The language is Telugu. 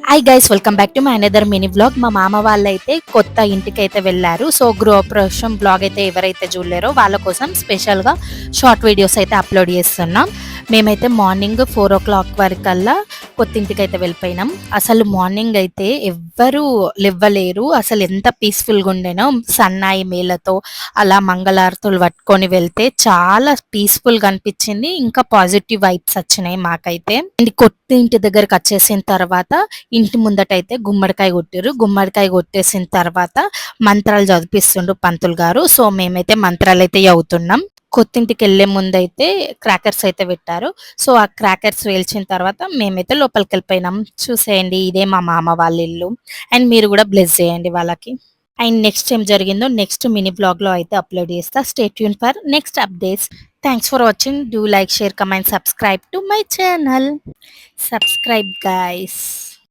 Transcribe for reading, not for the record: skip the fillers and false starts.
Hi guys, welcome back to my another mini blog. మా మామ వాళ్ళైతే కొత్త ఇంటికైతే వెళ్ళారు. సో గృహప్రవేశం బ్లాగ్ అయితే ఎవరైతే చూడలేరో వాళ్ళ కోసం స్పెషల్గా షార్ట్ వీడియోస్ అయితే అప్లోడ్ చేస్తున్నాం. మేమైతే మార్నింగ్ 4 o'clock వరకల్లా కొత్త ఇంటికి అయితే వెళ్ళిపోయినాం. అసలు మార్నింగ్ అయితే ఎవ్వరూ లేవ్వలేరు. అసలు ఎంత పీస్ఫుల్గా ఉండేనో, సన్నాయి మేళతో అలా మంగళారతులు పట్టుకొని వెళ్తే చాలా పీస్ఫుల్గా అనిపించింది. ఇంకా పాజిటివ్ వైబ్స్ వచ్చినాయి మాకైతే. అండ్ కొత్త ఇంటి దగ్గరకు వచ్చేసిన తర్వాత ఇంటి ముందటైతే గుమ్మడికాయ కొట్టారు. గుమ్మడికాయ కొట్టేసిన తర్వాత మంత్రాలు చదివిస్తుండ్రు పంతులు గారు. సో మేమైతే మంత్రాలు అయితే చదువుతున్నాం. కొత్తింటికి వెళ్లే ముందైతే క్రాకర్స్ అయితే పెట్టారు. సో ఆ క్రాకర్స్ వేల్చిన తర్వాత మేమైతే లోపలికి వెళ్ళిపోయినాం. చూసేయండి, ఇదే మా మామ వాళ్ళ ఇల్లు. అండ్ మీరు కూడా బ్లెస్ చేయండి వాళ్ళకి. అండ్ నెక్స్ట్ ఏం జరిగిందో నెక్స్ట్ మినీ బ్లాగ్ లో అయితే అప్లోడ్ చేస్తా. Stay tune for next updates. Thanks for watching. Do like, share, comment, subscribe to my channel. Subscribe, guys.